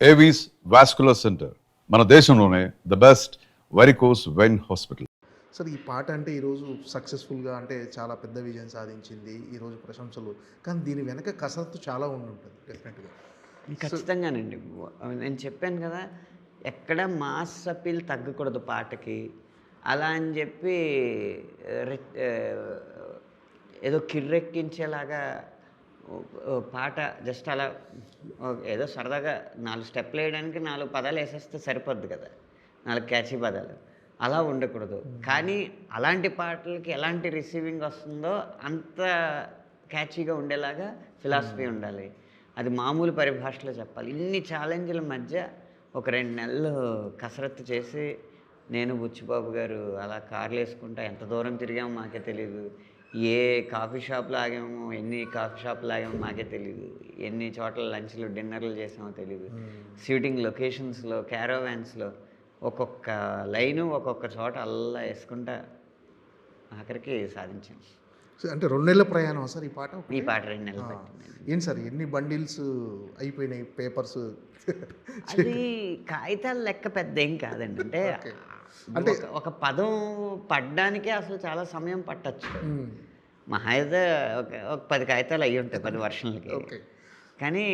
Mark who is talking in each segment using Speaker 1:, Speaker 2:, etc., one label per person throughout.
Speaker 1: Avis vascular centre మన దేశంలోనే the best varicose vein hospital.
Speaker 2: Sir ఈ పాట అంటే ఈరోజు సక్సెస్ఫుల్గా అంటే చాలా పెద్ద విజయం సాధించింది. ఈరోజు ప్రశంసలు, కానీ దీని వెనక కసరత్తు చాలా ఉండుంటుంది డెఫినెట్గా.
Speaker 3: ఖచ్చితంగానండి. నేను చెప్పాను కదా, ఎక్కడ మాస్ అప్పీల్ తగ్గకూడదు పాటకి. అలా అని చెప్పి ఏదో కిర్రెక్కించేలాగా పాట జస్ట్ అలా ఏదో సరదాగా 4 స్టెప్పులు వేయడానికి 4 పదాలు వేసేస్తే సరిపోద్ది కదా, 4 క్యాచీ పదాలు. అలా ఉండకూడదు. కానీ అలాంటి పాటలకి ఎలాంటి రిసీవింగ్ వస్తుందో అంత క్యాచీగా ఉండేలాగా ఫిలాసఫీ ఉండాలి. అది మామూలు పరిభాషలో చెప్పాలి. ఇన్ని ఛాలెంజ్ల మధ్య ఒక 2 నెలలు కసరత్తు చేసి, నేను బుచ్చిబాబు గారు అలా కార్లు వేసుకుంటా ఎంత దూరం తిరిగామో మాకే తెలీదు. ఏ కాఫీ షాప్లో ఆగామో, ఎన్ని కాఫీ షాప్లో ఆగామో మాకే తెలీదు. ఎన్ని చోట్ల లంచ్లు డిన్నర్లు చేసామో తెలీదు. షూటింగ్ లొకేషన్స్లో, క్యారోవాన్స్లో ఒక్కొక్క లైను ఒక్కొక్క చోట అల్లా వేసుకుంటా ఆఖరికి సాధించాను.
Speaker 2: అంటే 2 నెలల ప్రయాణం సార్ ఈ పాట?
Speaker 3: ఈ పాట 2 నెలలు పట్టింది.
Speaker 2: ఏంటి సార్ ఎన్ని బండిల్స్ అయిపోయినాయి పేపర్స్?
Speaker 3: అది కాగితాల లెక్క పెద్ద ఏం కాదండి. అంటే ఒక పదం పడ్డానికే అసలు చాలా సమయం పట్టచ్చు. మహా అయితే ఒక 10 కాగితాలు అయ్యి ఉంటాయి 10 వర్షన్లకి. కానీ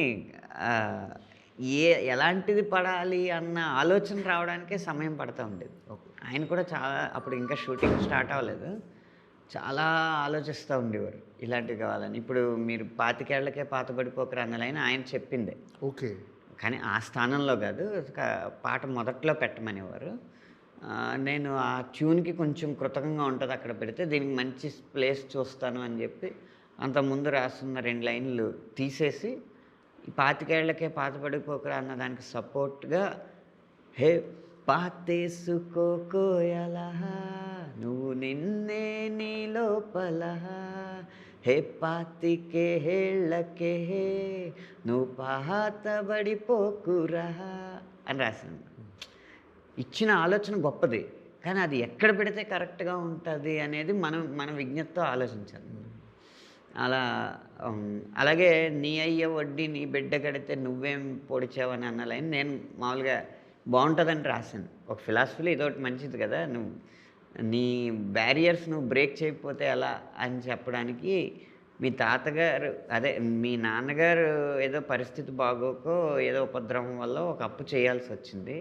Speaker 3: ఎలాంటిది పడాలి అన్న ఆలోచన రావడానికే సమయం పడుతూ ఉండేది. ఆయన కూడా చాలా, అప్పుడు ఇంకా షూటింగ్ స్టార్ట్ అవ్వలేదు, చాలా ఆలోచిస్తూ ఉండేవారు ఇలాంటివి కావాలని. ఇప్పుడు మీరు 25 ఏళ్లకే పాతబడిపోకరు అన్న లైన్ ఆయన చెప్పిందే.
Speaker 2: ఓకే.
Speaker 3: కానీ ఆ స్థానంలో కాదు, పాట మొదట్లో పెట్టమనేవారు. నేను ఆ ట్యూన్కి కొంచెం కృతజ్ఞంగా ఉంటుంది అక్కడ పెడితే, దీనికి మంచి ప్లేస్ చూస్తాను అని చెప్పి అంతకుముందు రాస్తున్న 2 లైన్లు తీసేసి, ఈ 25 ఏళ్లకే పాతబడిపోకరా అన్న దానికి సపోర్ట్గా, హే పాతేసుకోకోయలా నువ్వు నిన్నే నీ లోపల, హే 25 ఏళ్లకే నువ్వు పాతబడిపోకురా అని రాశాను. ఇచ్చిన ఆలోచన గొప్పది, కానీ అది ఎక్కడ పెడితే కరెక్ట్గా ఉంటుంది అనేది మన విజ్ఞతతో ఆలోచించాలి. అలాగే నీ అయ్య వడ్డీ నీ బిడ్డ కడితే నువ్వేం పొడిచావని అన్న లైన్ నేను మామూలుగా బాగుంటుందని రాశాను. ఒక ఫిలాసఫీలో ఇదొకటి మంచిది కదా, నువ్వు నీ బ్యారియర్స్ నువ్వు బ్రేక్ చేయకపోతే ఎలా అని చెప్పడానికి. మీ తాతగారు, అదే మీ నాన్నగారు ఏదో పరిస్థితి బాగోకో ఏదో ఉపద్రవం వల్ల ఒక అప్పు చేయాల్సి వచ్చింది.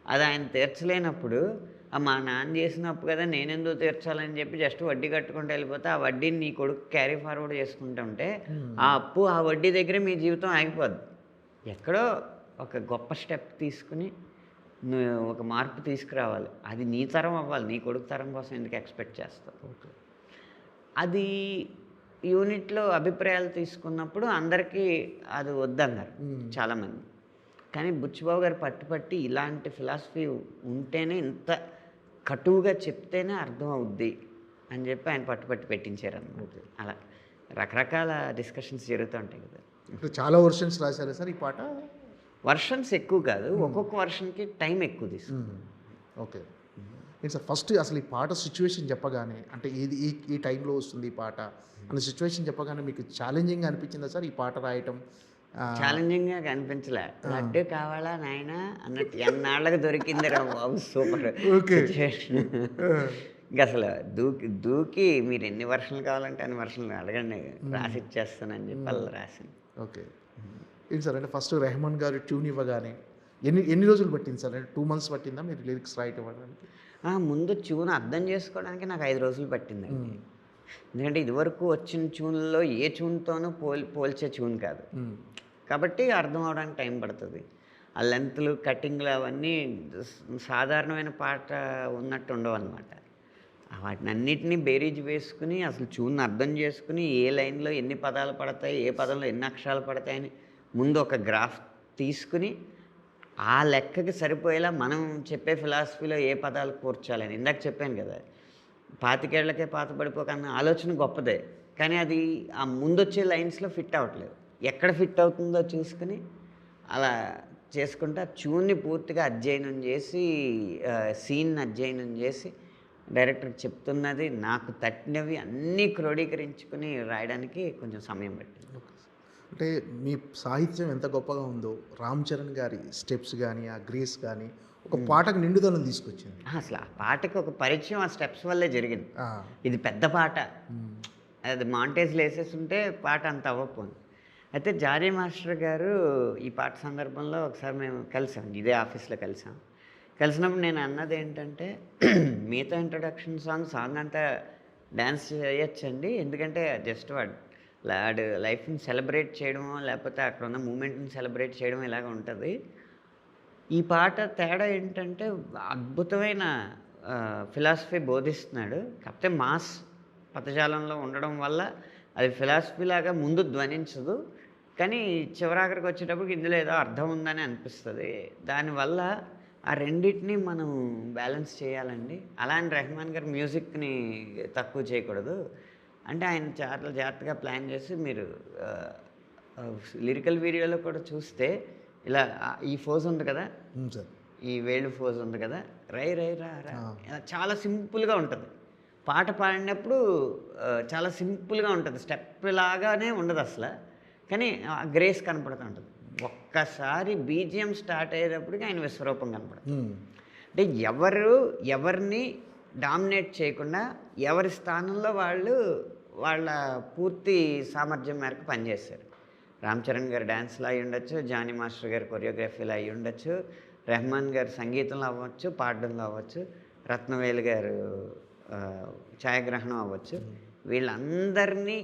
Speaker 3: అది ఆయన తీర్చలేనప్పుడు, మా నాన్న చేసిన అప్పు కదా నేనెందుకు తీర్చాలని చెప్పి జస్ట్ వడ్డీ కట్టుకుంటూ వెళ్ళిపోతే, ఆ వడ్డీని నీ కొడుకు క్యారీ ఫార్వర్డ్ చేసుకుంటుంటే ఆ అప్పు ఆ వడ్డీ దగ్గరే మీ జీవితం ఆగిపోద్ది. ఎక్కడో ఒక గొప్ప స్టెప్ తీసుకుని నువ్వు ఒక మార్పు తీసుకురావాలి. అది నీ తరం అవ్వాలి, నీ కొడుకు తరం కోసం ఎందుకు ఎక్స్పెక్ట్ చేస్తావు? అది యూనిట్లో అభిప్రాయాలు తీసుకున్నప్పుడు అందరికీ అది వద్దన్నారు చాలామంది. కానీ బుచ్చిబాబు గారు పట్టుపట్టి ఇలాంటి ఫిలాసఫీ ఉంటేనే, ఇంత కటువుగా చెప్తేనే అర్థం అవుద్ది అని చెప్పి ఆయన పట్టుపట్టి పెట్టించారు అన్నమాట. అలా రకరకాల డిస్కషన్స్ జరుగుతూ ఉంటాయి కదా.
Speaker 2: చాలా వర్షన్స్ రాశారు సార్ ఈ పాట?
Speaker 3: వర్షన్స్ ఎక్కువ కాదు, ఒక్కొక్క వర్షన్కి టైం ఎక్కువ తీసుకుంది.
Speaker 2: ఓకే. ఏంటి సార్ ఫస్ట్ అసలు ఈ పాట సిచ్యువేషన్ చెప్పగానే, అంటే ఇది ఈ టైంలో వస్తుంది ఈ పాట అన్న సిచ్యువేషన్ చెప్పగానే మీకు ఛాలెంజింగ్గా అనిపించిందా సార్ ఈ పాట రాయటం?
Speaker 3: ఛాలెంజింగ్గా కనిపించలే. లడ్డు కావాలా నాయన అన్నట్టు ఎన్నాళ్ళకి దొరికింది రా బాబు, సూపర్ సిచ్యువేషన్. ఇంకా అసలు దూకి మీరు ఎన్ని వర్షన్లు కావాలంటే అన్ని వర్షన్లు అడగండి, రాసి ఇచ్చేస్తానని చెప్పి అలా రాసింది.
Speaker 2: ఓకే. ఏంటి సార్ అంటే ఫస్ట్ రెహమాన్ గారు ట్యూన్ ఇవ్వగానే ఎన్ని రోజులు పట్టింది సార్? అంటే 2 months పట్టిందా మీరు లిరిక్స్ రైట్ ఇవ్వడానికి?
Speaker 3: ముందు ట్యూన్ అర్థం చేసుకోవడానికి నాకు 5 రోజులు పట్టిందండి. ఎందుకంటే ఇదివరకు వచ్చిన ట్యూన్లో ఏ ట్యూన్తోనూ పోల్చే ట్యూన్ కాదు కాబట్టి అర్థం అవడానికి టైం పడుతుంది. ఆ లెంత్లు, కటింగ్లు అవన్నీ సాధారణమైన పాట ఉన్నట్టు ఉండవు అన్నమాట. వాటిని అన్నిటినీ బేరీజ్ వేసుకుని అసలు ట్యూన్ అర్థం చేసుకుని, ఏ లైన్లో ఎన్ని పదాలు పడతాయి, ఏ పదంలో ఎన్ని అక్షరాలు పడతాయని ముందు ఒక గ్రాఫ్ తీసుకుని, ఆ లెక్కకి సరిపోయేలా మనం చెప్పే ఫిలాసఫీలో ఏ పదాలు కూర్చాలని. ఇందాక చెప్పాను కదా, 25 ఏళ్లకే పాతబడిపోకన్న ఆలోచన గొప్పదే, కానీ అది ఆ ముందొచ్చే లైన్స్లో ఫిట్ అవ్వట్లేదు. ఎక్కడ ఫిట్ అవుతుందో చూసుకుని అలా చేసుకుంటే ఆ ట్యూన్ని పూర్తిగా అధ్యయనం చేసి, సీన్ అధ్యయనం చేసి, డైరెక్టర్కి చెప్తున్నది నాకు తట్టినవి అన్నీ క్రోడీకరించుకుని రాయడానికి కొంచెం సమయం పట్టింది.
Speaker 2: అంటే మీ సాహిత్యం ఎంత గొప్పగా ఉందో రామ్ చరణ్ గారి స్టెప్స్ కానీ ఆ గ్రేస్ కానీ ఒక పాటకు నిండుదనం తీసుకొచ్చింది.
Speaker 3: అసలు ఆ పాటకి ఒక పరిచయం ఆ స్టెప్స్ వల్లే జరిగింది.
Speaker 2: ఆ,
Speaker 3: ఇది పెద్ద పాట,
Speaker 2: ఉమ్,
Speaker 3: అది మాంటేజ్లో వేసేస్తుంటే పాట అంత అవ్వకపోయింది. అయితే జానీ మాస్టర్ గారు ఈ పాట సందర్భంలో ఒకసారి మేము కలిసాం, ఇదే ఆఫీస్లో కలిసినప్పుడు నేను అన్నది ఏంటంటే మిగతా ఇంట్రొడక్షన్ సాంగ్ అంతా డ్యాన్స్ చేయొచ్చండి, ఎందుకంటే జస్ట్ వాడు లైఫ్ని సెలబ్రేట్ చేయడమో లేకపోతే అక్కడ ఉన్న మూమెంట్ని సెలబ్రేట్ చేయడం ఇలాగ ఉంటుంది. ఈ పాట తేడా ఏంటంటే అద్భుతమైన ఫిలాసఫీ బోధిస్తున్నాడు, కాకపోతే మాస్ పదజాలంలో ఉండడం వల్ల అది ఫిలాసఫీ లాగా ముందు ధ్వనించదు, కానీ చివరాఖరికి వచ్చేటప్పటికి ఇందులో ఏదో అర్థం ఉందని అనిపిస్తుంది. దానివల్ల ఆ రెండింటిని మనం బ్యాలెన్స్ చేయాలండి. అలా అని రెహమాన్ గారి మ్యూజిక్ని తక్కువ చేయకూడదు అంటే ఆయన చాలా జాగ్రత్తగా ప్లాన్ చేసి, మీరు లిరికల్ వీడియోలో కూడా చూస్తే ఇలా ఈ ఫోజ్ ఉంది కదా,
Speaker 2: సార్
Speaker 3: ఈ వేళ్ళు ఫోజ్ ఉంది కదా, రై రై రా రా, ఇలా చాలా సింపుల్గా ఉంటుంది. పాట పాడినప్పుడు చాలా సింపుల్గా ఉంటుంది, స్టెప్ లాగానే ఉండదు అసలు, కానీ గ్రేస్ కనపడుతూ ఉంటుంది. ఒక్కసారి బీజిఎం స్టార్ట్ అయ్యేటప్పటికి ఆయన విశ్వరూపం కనపడుతుంది. అంటే ఎవరిని డామినేట్ చేయకుండా ఎవరి స్థానంలో వాళ్ళు వాళ్ళ పూర్తి సామర్థ్యం మేరకు పనిచేశారు. రామ్ చరణ్ గారు డ్యాన్స్లో అయి ఉండొచ్చు, జానీ మాస్టర్ గారు కొరియోగ్రఫీలో అయి ఉండొచ్చు, రెహమాన్ గారు సంగీతంలో అవ్వచ్చు, పాడడంలో అవ్వచ్చు, రత్నవేలు గారు ఛాయాగ్రహణం అవ్వచ్చు. వీళ్ళందరినీ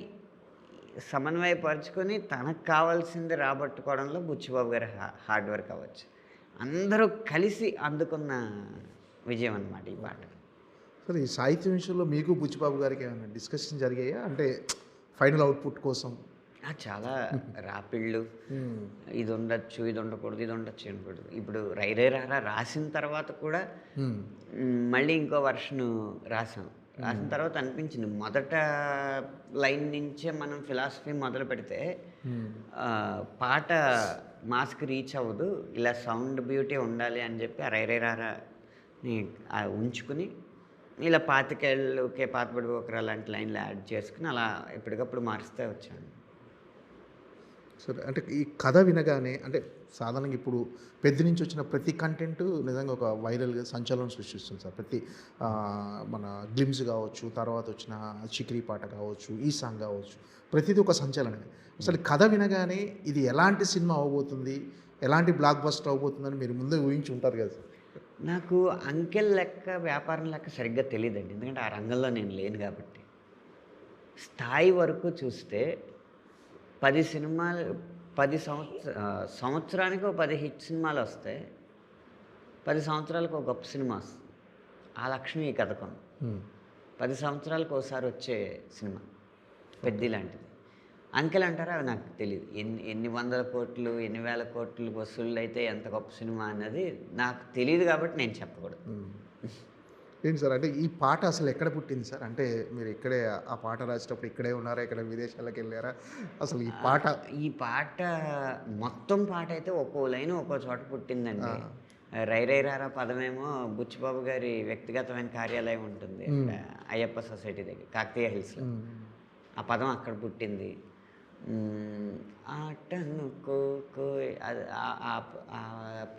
Speaker 3: సమన్వయపరుచుకొని తనకు కావాల్సింది రాబట్టుకోవడంలో బుచ్చిబాబు గారి హార్డ్ వర్క్ అవ్వచ్చు. అందరూ కలిసి అందుకున్న విజయం అన్నమాట ఈ పాట.
Speaker 2: సార్ ఈ సాహిత్యం విషయంలో మీకు బుచ్చిబాబు గారికి ఏమైనా డిస్కషన్ జరిగాయా అంటే ఫైనల్ అవుట్పుట్ కోసం?
Speaker 3: చాలా రాపిళ్ళు, ఇది ఉండొచ్చు, ఇది ఉండకూడదు, ఇది ఉండొచ్చు అనకూడదు. ఇప్పుడు రైరే రారా రాసిన తర్వాత కూడా మళ్ళీ ఇంకో వర్షను రాసిన తర్వాత అనిపించింది, మొదట లైన్ నుంచే మనం ఫిలాసఫీ మొదలు పెడితే పాట మాస్కి రీచ్ అవ్వదు, ఇలా సౌండ్ బ్యూటీ ఉండాలి అని చెప్పి ఆ రైరే రారాని ఉంచుకుని ఇలా పాతికేళ్ళకే పాతబడి ఒకరు అలాంటి లైన్లు యాడ్ చేసుకుని అలా ఎప్పటికప్పుడు మారుస్తూ వచ్చాను.
Speaker 2: సరే, అంటే ఈ కథ వినగానే అంటే సాధారణంగా ఇప్పుడు పెద్ద నుంచి వచ్చిన ప్రతి కంటెంట్ నిజంగా ఒక వైరల్గా సంచలనం సృష్టిస్తుంది సార్. ప్రతి మన గ్లిమ్స్ కావచ్చు, తర్వాత వచ్చిన చిక్రీ పాట కావచ్చు, ఈ సాంగ్ కావచ్చు, ప్రతిదీ ఒక సంచలనమే. అసలు కథ వినగానే ఇది ఎలాంటి సినిమా అవబోతుంది, ఎలాంటి బ్లాక్ బస్టర్ అవబోతుందని మీరు ముందే ఊహించి ఉంటారు కదా సార్?
Speaker 3: నాకు అంకెల్ లెక్క వ్యాపారం లెక్క సరిగ్గా తెలియదండి, ఎందుకంటే ఆ రంగంలో నేను లేను కాబట్టి. స్థాయి వరకు చూస్తే 10 సినిమాలు, 10 సంవత్సరానికి ఒక 10 హిట్ సినిమాలు వస్తాయి, 10 సంవత్సరాలకు ఒక గొప్ప సినిమా వస్తుంది. ఆ లక్ష్యం ఈ కథకం. 10 సంవత్సరాలకు ఒకసారి వచ్చే సినిమా పెద్ద లాంటిది. అంకెలు అంటారా అవి నాకు తెలియదు, ఎన్ని వందల కోట్లు, ఎన్ని వేల కోట్లు వసూళ్ళు అయితే ఎంత గొప్ప సినిమా అన్నది నాకు తెలియదు కాబట్టి నేను చెప్పకూడదు.
Speaker 2: ఏంటి సార్, అంటే ఈ పాట అసలు ఎక్కడ పుట్టింది సార్? అంటే మీరు ఇక్కడే ఆ పాట రాసేటప్పుడు ఇక్కడే ఉన్నారా, ఇక్కడ విదేశాలకు వెళ్ళారా? అసలు ఈ పాట
Speaker 3: మొత్తం పాట అయితే ఒక్కో లైన్ ఒక్కో చోట పుట్టిందండి. రైరై రారా పదమేమో బుచ్చిబాబు గారి వ్యక్తిగతమైన కార్యాలయం ఉంటుంది అయ్యప్ప సొసైటీ దగ్గర కాకతీయ హిల్స్లో, ఆ పదం అక్కడ పుట్టింది. ఆటను కోకోయ్ అది ఆ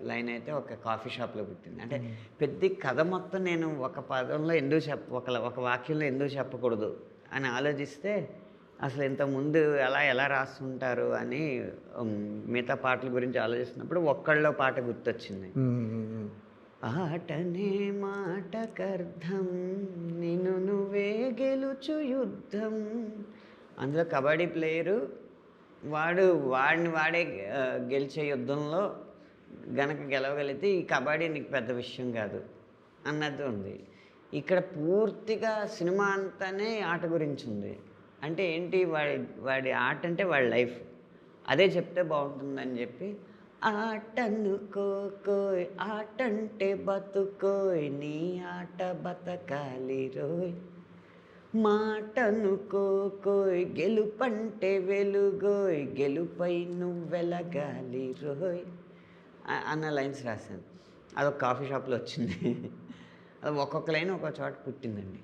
Speaker 3: లైన్ అయితే ఒక కాఫీ షాప్లో పుట్టింది. అంటే పెద్ద కథ మొత్తం నేను ఒక పదంలో ఎందుకు ఒక వాక్యంలో ఎందుకు చెప్పకూడదు అని ఆలోచిస్తే అసలు ఇంతకుముందు ఎలా రాస్తుంటారు అని మిగతా పాటల గురించి ఆలోచిస్తున్నప్పుడు ఒక్కళ్ళో పాట గుర్తొచ్చింది. ఆటనే మాటకర్థం నిన్ను నువ్వే గెలుచు యుద్ధం. అందులో కబడ్డీ ప్లేయరు వాడే గెలిచే యుద్ధంలో గనక గెలవగలిగితే ఈ కబడ్డీ నీకు పెద్ద విషయం కాదు అన్నది ఉంది. ఇక్కడ పూర్తిగా సినిమా అంతానే ఆట గురించి ఉంది. అంటే ఏంటి, వాడి ఆట అంటే వాడి లైఫ్, అదే చెప్తే బాగుంటుందని చెప్పి ఆటనుకోయ్ ఆటంటే బతుకోయ్ నీ ఆట బతకాలి రోయ్, మాటనుకోయ్ గెలుపంటే వెలుగోయ్ గెలుపై నువ్వెలగాలి రోయ్ అన్న లైన్స్ రాశాను. అదొక కాఫీ షాప్లో వచ్చింది. అది ఒక్కొక్క లైన్ ఒక్కొక్క చోట పుట్టిందండి.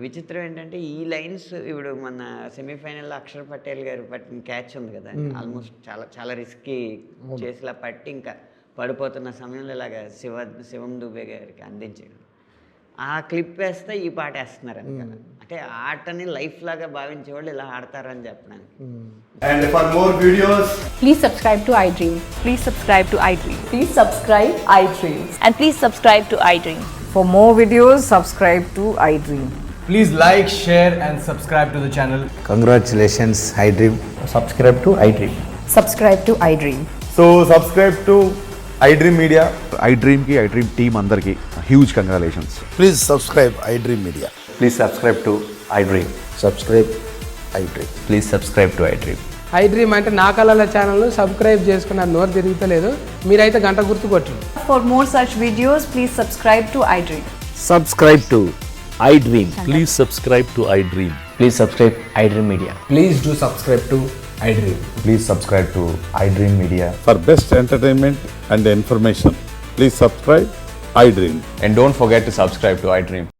Speaker 3: విచిత్రం ఏంటంటే ఈ లైన్స్ ఇప్పుడు మన సెమీఫైనల్లో అక్షర్ పటేల్ గారు పట్టిన క్యాచ్ ఉంది కదా, ఆల్మోస్ట్ చాలా చాలా రిస్కీ చేసిలా పట్టి ఇంకా పడిపోతున్న సమయంలో ఇలాగ శివం దుబే గారికి అందించాడు. ఆ క్లిప్ వేస్తే ఈ పాట వేస్తున్నారు అనమాట. అంటే ఆటని లైఫ్ లాగా భావించేవాళ్ళు ఇలా ఆడతారని చెప్పడానికి.
Speaker 4: And for more videos,
Speaker 5: Please subscribe to iDream.
Speaker 6: Please subscribe to iDream.
Speaker 5: Please subscribe iDream.
Speaker 6: And please subscribe to iDream.
Speaker 7: For more videos, subscribe to iDream.
Speaker 4: please like, share, and subscribe to the channel.
Speaker 8: Congratulations, iDream.
Speaker 4: Subscribe to iDream.
Speaker 7: Subscribe to iDream.
Speaker 4: So subscribe to iDream Media.
Speaker 1: iDream team అందరికీ huge congratulations.
Speaker 8: Please subscribe iDream Media.
Speaker 4: Please subscribe to iDream.
Speaker 8: Subscribe iDream.
Speaker 4: Please subscribe to iDream.
Speaker 9: iDream అంటే నా కళల ఛానల్ను subscribe చేసుకున్న నోరు తిరుగుతలేదు, మీరైతే గంట గుర్తు కొట్టండి.
Speaker 6: For more such videos, please subscribe to iDream.
Speaker 8: Subscribe to iDream.
Speaker 10: Please subscribe to iDream.
Speaker 4: Please subscribe iDream Media.
Speaker 9: Please do subscribe to iDream.
Speaker 4: Please subscribe to iDream Media.
Speaker 10: For best entertainment and information, please subscribe iDream.
Speaker 4: And don't forget to subscribe to iDream.